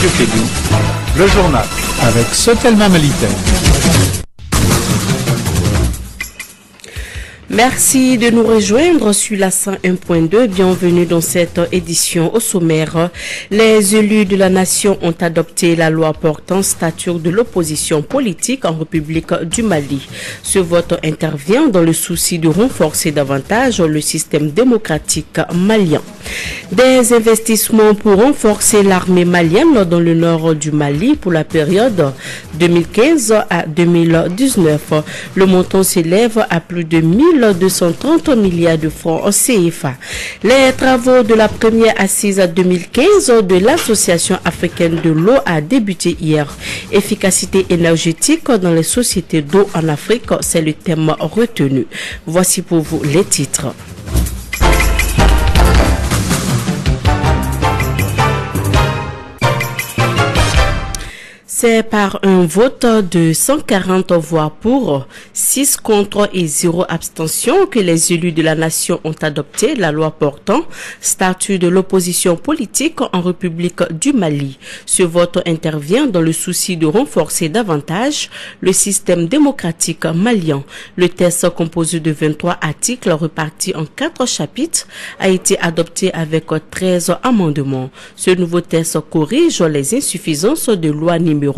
Radio Kédougou, le journal avec Sotelma Militaire. Merci de nous rejoindre sur la 101.2. Bienvenue dans cette édition. Au sommaire, les élus de la nation ont adopté la loi portant statut de l'opposition politique en République du Mali. Ce vote intervient dans le souci de renforcer davantage le système démocratique malien. Des investissements pour renforcer l'armée malienne dans le nord du Mali pour la période 2015 à 2019. Le montant s'élève à plus de 1230 milliards de francs CFA. Les travaux de la première assise 2015 de l'Association africaine de l'eau a débuté hier. Efficacité énergétique dans les sociétés d'eau en Afrique, c'est le thème retenu. Voici pour vous les titres. C'est par un vote de 140 voix pour, 6 contre et 0 abstention que les élus de la nation ont adopté la loi portant statut de l'opposition politique en République du Mali. Ce vote intervient dans le souci de renforcer davantage le système démocratique malien. Le texte composé de 23 articles répartis en 4 chapitres a été adopté avec 13 amendements. Ce nouveau texte corrige les insuffisances de loi numéro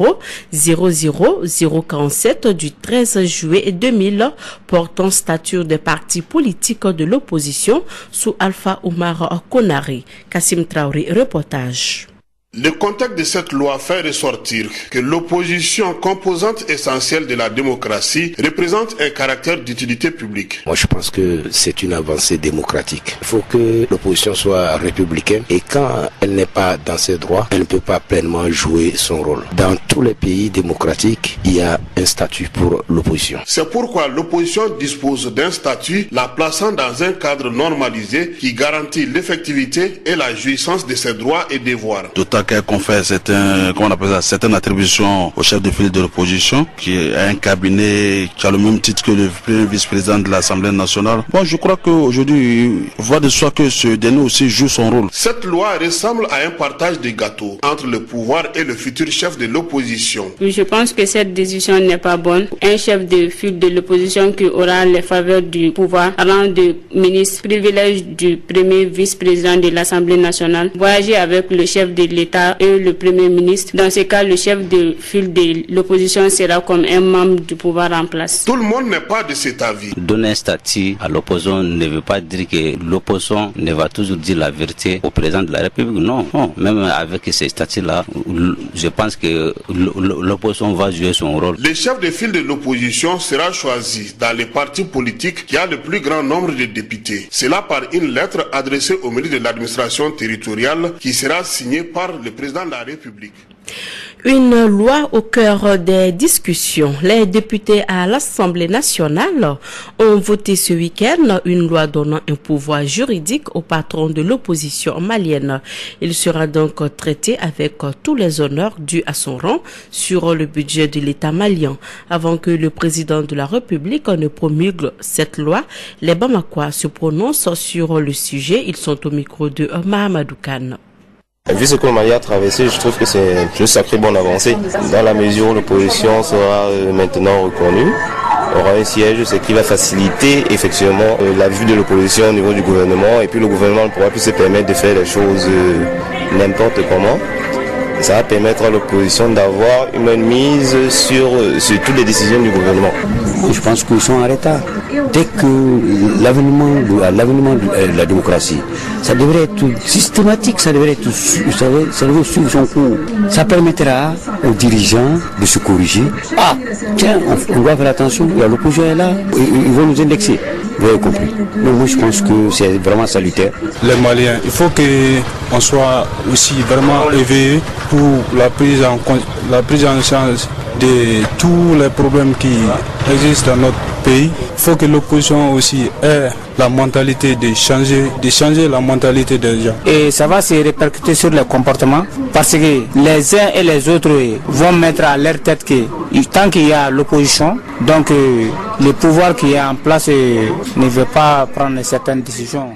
00047 du 13 juillet 2000 portant statut des partis politiques de l'opposition sous Alpha Oumar Konaré. Kassim Traoré, reportage. Le contexte de cette loi fait ressortir que l'opposition, composante essentielle de la démocratie, représente un caractère d'utilité publique. Moi, je pense que c'est une avancée démocratique. Il faut que l'opposition soit républicaine et quand elle n'est pas dans ses droits, elle ne peut pas pleinement jouer son rôle. Dans tous les pays démocratiques, il y a un statut pour l'opposition. C'est pourquoi l'opposition dispose d'un statut la plaçant dans un cadre normalisé qui garantit l'effectivité et la jouissance de ses droits et devoirs. Qu'elle confère certaines attributions au chef de file de l'opposition, qui a un cabinet qui a le même titre que le premier vice-président de l'Assemblée nationale. Bon, je crois qu'aujourd'hui, il va de soi que ce dernier aussi joue son rôle. Cette loi ressemble à un partage des gâteaux entre le pouvoir et le futur chef de l'opposition. Je pense que cette décision n'est pas bonne. Un chef de file de l'opposition qui aura les faveurs du pouvoir, rang de ministre, privilège du premier vice-président de l'Assemblée nationale, voyager avec le chef de l'État et le Premier ministre. Dans ce cas, le chef de file de l'opposition sera comme un membre du pouvoir en place. Tout le monde n'est pas de cet avis. Donner un statut à l'opposition ne veut pas dire que l'opposition ne va toujours dire la vérité au président de la République. Non. Même avec ces statuts-là, je pense que l'opposition va jouer son rôle. Le chef de file de l'opposition sera choisi dans les partis politiques qui a le plus grand nombre de députés. Cela par une lettre adressée au ministre de l'administration territoriale qui sera signée par le président de la République. Une loi au cœur des discussions. Les députés à l'Assemblée nationale ont voté ce week-end une loi donnant un pouvoir juridique au patron de l'opposition malienne. Il sera donc traité avec tous les honneurs dus à son rang sur le budget de l'État malien. Avant que le président de la République ne promulgue cette loi, les Bamakois se prononcent sur le sujet. Ils sont au micro de Mahamadou Kane. Vu ce que le Mali a traversé, je trouve que c'est une sacrée bonne avancée. Dans la mesure où l'opposition sera maintenant reconnue, aura un siège, ce qui va faciliter effectivement la vue de l'opposition au niveau du gouvernement. Et puis le gouvernement ne pourra plus se permettre de faire les choses n'importe comment. Ça va permettre à l'opposition d'avoir une mise sur toutes les décisions du gouvernement. Je pense qu'ils sont en retard. Dès que l'avènement de la démocratie, ça devrait être systématique, ça devrait suivre son cours. Ça permettra aux dirigeants de se corriger. Ah, tiens, on doit faire attention, l'opposition est là, ils vont nous indexer. Vous avez compris. Mais moi je pense que c'est vraiment salutaire. Les Maliens, il faut qu'on soit aussi vraiment éveillés pour la prise en charge de tous les problèmes qui existent dans notre pays. Il faut que l'opposition aussi ait la mentalité de changer la mentalité des gens. Et ça va se répercuter sur le comportement parce que les uns et les autres vont mettre à leur tête que tant qu'il y a l'opposition, donc le pouvoir qui est en place ne veut pas prendre certaines décisions.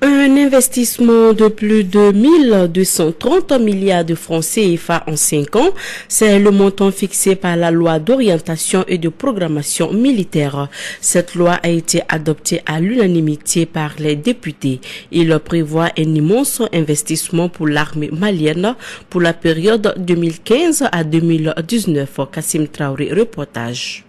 Un investissement de plus de 1230 milliards de francs CFA en 5 ans, c'est le montant fixé par la loi d'orientation et de programmation militaire. Cette loi a été adoptée à l'unanimité par les députés. Il prévoit un immense investissement pour l'armée malienne pour la période 2015 à 2019. Kassim Traoré, reportage.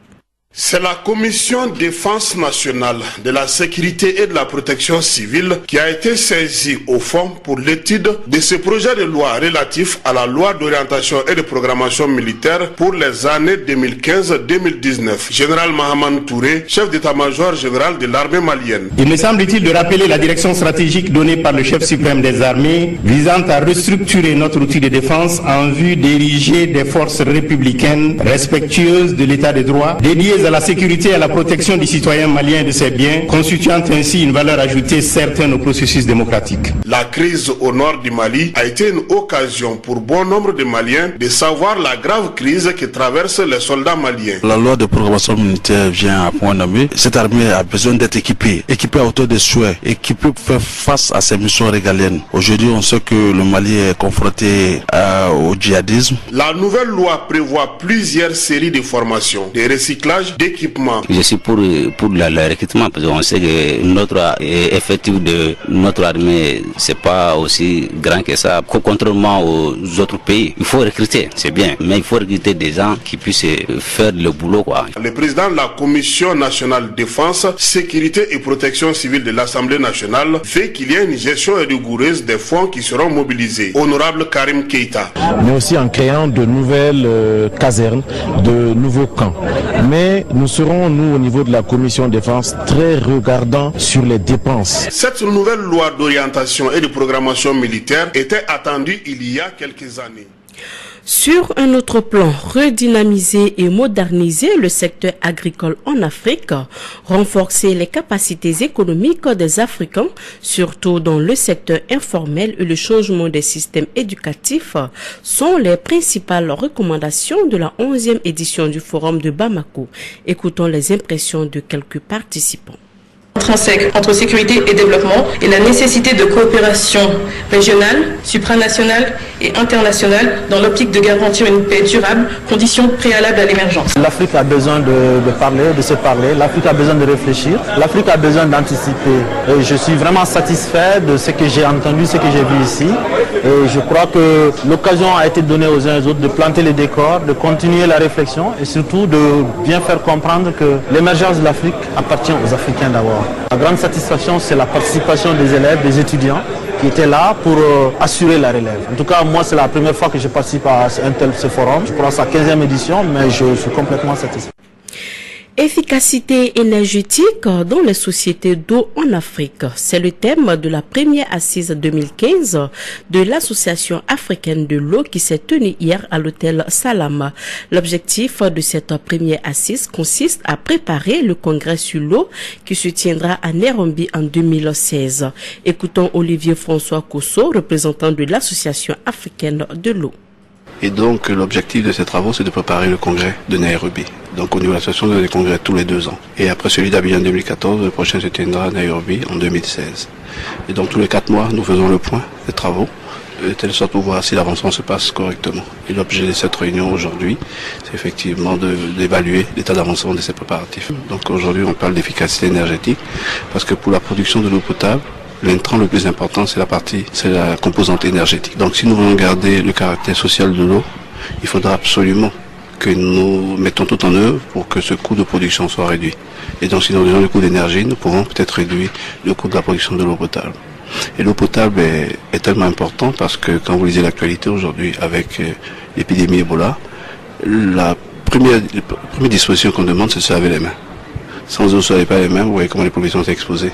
C'est la Commission défense nationale, de la sécurité et de la protection civile qui a été saisie au fond pour l'étude de ce projet de loi relatif à la loi d'orientation et de programmation militaire pour les années 2015-2019. Général Mahaman Touré, chef d'état-major général de l'armée malienne. Il me semble utile de rappeler la direction stratégique donnée par le chef suprême des armées visant à restructurer notre outil de défense en vue d'ériger des forces républicaines respectueuses de l'état de droit, dédiées à la sécurité et à la protection des citoyens maliens et de ses biens, constituant ainsi une valeur ajoutée certaine au processus démocratique. La crise au nord du Mali a été une occasion pour bon nombre de Maliens de savoir la grave crise que traversent les soldats maliens. La loi de programmation militaire vient à point nommé. Cette armée a besoin d'être équipée à hauteur des souhaits, équipée pour faire face à ses missions régaliennes. Aujourd'hui, on sait que le Mali est confronté au djihadisme. La nouvelle loi prévoit plusieurs séries de formations, de recyclage, d'équipement. Je suis pour le recrutement parce qu'on sait que notre effectif de notre armée c'est pas aussi grand que ça. Contrairement aux autres pays, il faut recruter, c'est bien, mais il faut recruter des gens qui puissent faire le boulot, quoi. Le président de la Commission nationale défense, sécurité et protection civile de l'Assemblée nationale veut qu'il y ait une gestion rigoureuse des fonds qui seront mobilisés. Honorable Karim Keïta. Mais aussi en créant de nouvelles casernes, de nouveaux camps. Mais nous serons, nous, au niveau de la commission défense, très regardants sur les dépenses. Cette nouvelle loi d'orientation et de programmation militaire était attendue il y a quelques années. Sur un autre plan, redynamiser et moderniser le secteur agricole en Afrique, renforcer les capacités économiques des Africains, surtout dans le secteur informel et le changement des systèmes éducatifs, sont les principales recommandations de la 11e édition du Forum de Bamako. Écoutons les impressions de quelques participants. Intrinsèque entre sécurité et développement et la nécessité de coopération régionale, supranationale et internationale dans l'optique de garantir une paix durable, condition préalable à l'émergence. L'Afrique a besoin de parler, de se parler, l'Afrique a besoin de réfléchir, l'Afrique a besoin d'anticiper. Et je suis vraiment satisfait de ce que j'ai entendu, ce que j'ai vu ici. Et je crois que l'occasion a été donnée aux uns et aux autres de planter les décors, de continuer la réflexion et surtout de bien faire comprendre que l'émergence de l'Afrique appartient aux Africains d'abord. La grande satisfaction, c'est la participation des élèves, des étudiants qui étaient là pour assurer la relève. En tout cas, moi, c'est la première fois que je participe à ce forum. Je crois que c'est la 15e édition, mais je suis complètement satisfait. Efficacité énergétique dans les sociétés d'eau en Afrique. C'est le thème de la première assise 2015 de l'Association africaine de l'eau qui s'est tenue hier à l'hôtel Salama. L'objectif de cette première assise consiste à préparer le congrès sur l'eau qui se tiendra à Nairobi en 2016. Écoutons Olivier François Kosso, représentant de l'Association africaine de l'eau. Et donc l'objectif de ces travaux, c'est de préparer le congrès de Nairobi. Donc au niveau de l'association, on a des congrès tous les 2 ans. Et après celui d'Abidjan en 2014, le prochain se tiendra à Nairobi en 2016. Et donc tous les 4 mois, nous faisons le point des travaux, de telle sorte pour voir si l'avancement se passe correctement. Et l'objet de cette réunion aujourd'hui, c'est effectivement d'évaluer l'état d'avancement de ces préparatifs. Donc aujourd'hui, on parle d'efficacité énergétique, parce que pour la production de l'eau potable, l'intrant le plus important, c'est la composante énergétique. Donc si nous voulons garder le caractère social de l'eau, il faudra absolument que nous mettons tout en œuvre pour que ce coût de production soit réduit. Et donc si nous réduisons le coût d'énergie, nous pourrons peut-être réduire le coût de la production de l'eau potable. Et l'eau potable est tellement important parce que quand vous lisez l'actualité aujourd'hui avec l'épidémie Ebola, la première disposition qu'on demande, c'est de se laver les mains. Sans eau, ne se pas les mains, vous voyez comment les populations sont exposées.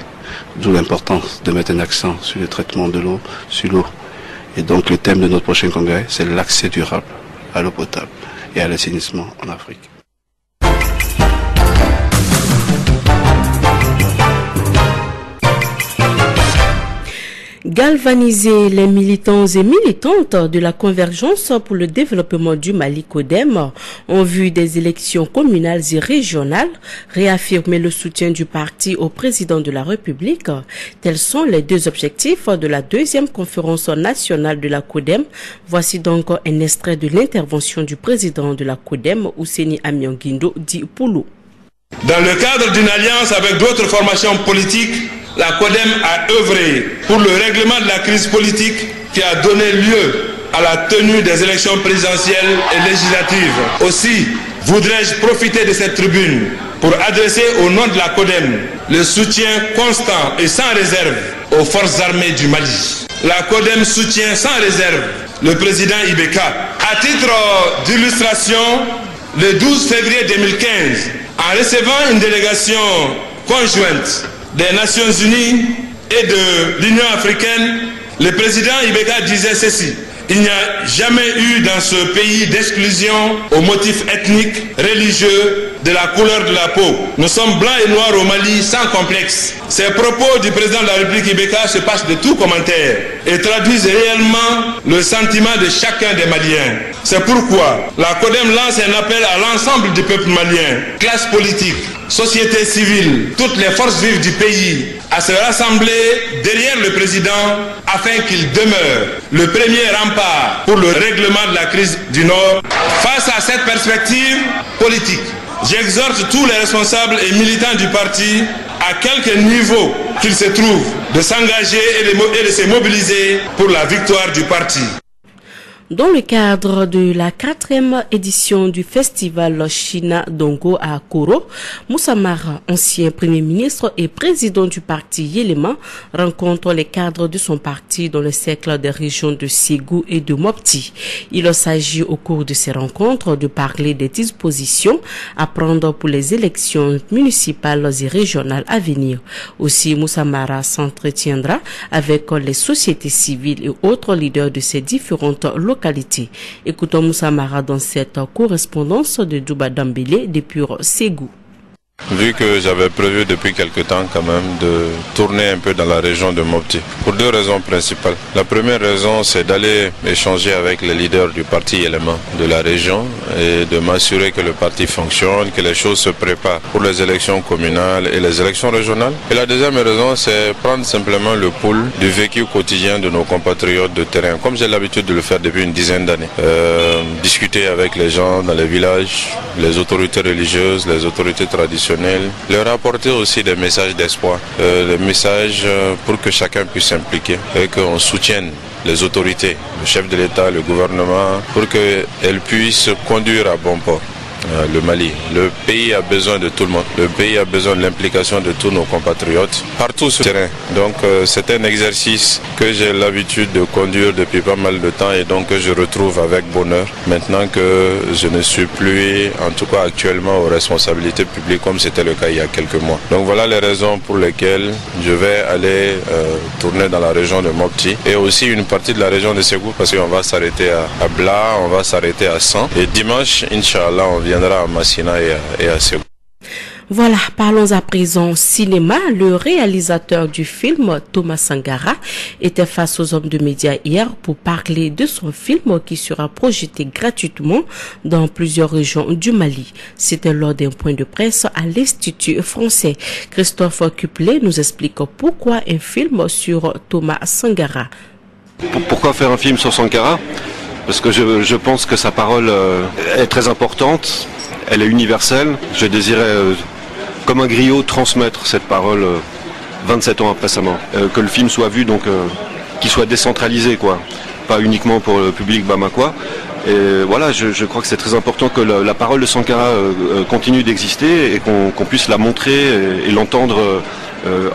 D'où l'importance de mettre un accent sur le traitement de l'eau, sur l'eau. Et donc le thème de notre prochain congrès, c'est l'accès durable à l'eau potable et à l'assainissement en Afrique. Galvaniser les militants et militantes de la Convergence pour le développement du Mali CODEM en vue des élections communales et régionales, réaffirmer le soutien du parti au président de la République. Tels sont les deux objectifs de la deuxième conférence nationale de la CODEM. Voici donc un extrait de l'intervention du président de la CODEM, Ouseni Amianguindo dit Poulou. Dans le cadre d'une alliance avec d'autres formations politiques, la CODEM a œuvré pour le règlement de la crise politique qui a donné lieu à la tenue des élections présidentielles et législatives. Aussi, voudrais-je profiter de cette tribune pour adresser au nom de la CODEM le soutien constant et sans réserve aux forces armées du Mali. La CODEM soutient sans réserve le président Ibeka. À titre d'illustration, le 12 février 2015, en recevant une délégation conjointe des Nations Unies et de l'Union africaine, le président Ibeka disait ceci: il n'y a jamais eu dans ce pays d'exclusion au motif ethnique, religieux, de la couleur de la peau. Nous sommes blancs et noirs au Mali sans complexe. Ces propos du président de la République Ibeka se passent de tout commentaire et traduisent réellement le sentiment de chacun des Maliens. C'est pourquoi la CODEM lance un appel à l'ensemble du peuple malien, classe politique, société civile, toutes les forces vives du pays, à se rassembler derrière le président afin qu'il demeure le premier rempart pour le règlement de la crise du Nord. Face à cette perspective politique, j'exhorte tous les responsables et militants du parti, à quelque niveau qu'ils se trouvent, de s'engager et de se mobiliser pour la victoire du parti. Dans le cadre de la 4e édition du festival China Dongo à Koro, Moussa Mara, ancien premier ministre et président du parti Yélema, rencontre les cadres de son parti dans le cercle des régions de Ségou et de Mopti. Il s'agit au cours de ces rencontres de parler des dispositions à prendre pour les élections municipales et régionales à venir. Aussi, Moussa Mara s'entretiendra avec les sociétés civiles et autres leaders de ces différentes localités. Écoutons Moussa Mara dans cette correspondance de Douba Dambélé depuis Ségou. Vu que j'avais prévu depuis quelque temps quand même de tourner un peu dans la région de Mopti, pour deux raisons principales. La première raison, c'est d'aller échanger avec les leaders du parti élément de la région et de m'assurer que le parti fonctionne, que les choses se préparent pour les élections communales et les élections régionales. Et la deuxième raison, c'est prendre simplement le pouls du vécu quotidien de nos compatriotes de terrain, comme j'ai l'habitude de le faire depuis une dizaine d'années. Discuter avec les gens dans les villages, les autorités religieuses, les autorités traditionnelles, leur apporter aussi des messages d'espoir, des messages pour que chacun puisse s'impliquer et qu'on soutienne les autorités, le chef de l'État, le gouvernement, pour qu'elles puissent conduire à bon port le Mali. Le pays a besoin de tout le monde. Le pays a besoin de l'implication de tous nos compatriotes partout sur le terrain. Donc c'est un exercice que j'ai l'habitude de conduire depuis pas mal de temps et donc que je retrouve avec bonheur maintenant que je ne suis plus, en tout cas actuellement, aux responsabilités publiques comme c'était le cas il y a quelques mois. Donc voilà les raisons pour lesquelles je vais aller tourner dans la région de Mopti et aussi une partie de la région de Ségou parce qu'on va s'arrêter à Bla, on va s'arrêter à San et dimanche, Inch'Allah, on viendra à Massina et à Ségou. Voilà, parlons à présent cinéma. Le réalisateur du film, Thomas Sankara, était face aux hommes de médias hier pour parler de son film qui sera projeté gratuitement dans plusieurs régions du Mali. C'était lors d'un point de presse à l'Institut français. Christophe Cuplet nous explique pourquoi un film sur Thomas Sankara. Pourquoi faire un film sur Sankara ? Parce que je pense que sa parole est très importante, elle est universelle. Je désirais, comme un griot, transmettre cette parole 27 ans après sa mort. Que le film soit vu, donc qu'il soit décentralisé, quoi. Pas uniquement pour le public bamakois. Et voilà, je crois que c'est très important que la parole de Sankara continue d'exister et qu'on puisse la montrer et l'entendre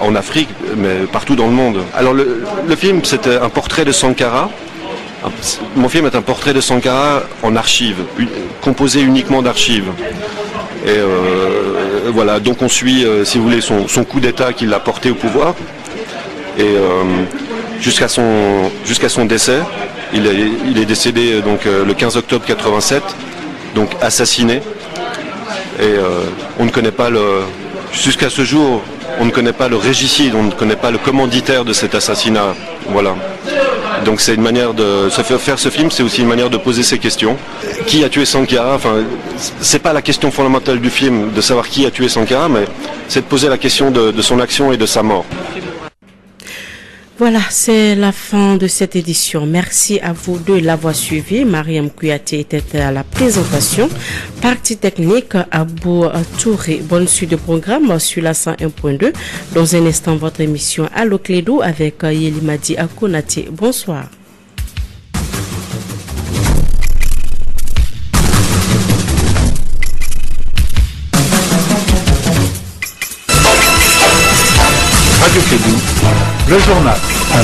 en Afrique, mais partout dans le monde. Alors le film, c'est un portrait de Sankara. Mon film est un portrait de Sankara en archives, composé uniquement d'archives. Et voilà, donc on suit, si vous voulez, son coup d'État qui l'a porté au pouvoir. Et jusqu'à son décès, il est décédé donc le 15 octobre 87, donc assassiné. Et on ne connaît pas Jusqu'à ce jour, on ne connaît pas le régicide, on ne connaît pas le commanditaire de cet assassinat. Voilà. Donc c'est une manière de faire ce film, c'est aussi une manière de poser ces questions. Qui a tué Sankara? Enfin, c'est pas la question fondamentale du film de savoir qui a tué Sankara, mais c'est de poser la question de son action et de sa mort. Voilà, c'est la fin de cette édition. Merci à vous de l'avoir suivi. Mariam Kouyaté était à la présentation. Partie technique, Abou Touré. Bonne suite de programme sur la 101.2. Dans un instant, votre émission Allo Clédo avec Yelimadi Akonate. Bonsoir. Radio Clédo, le journal.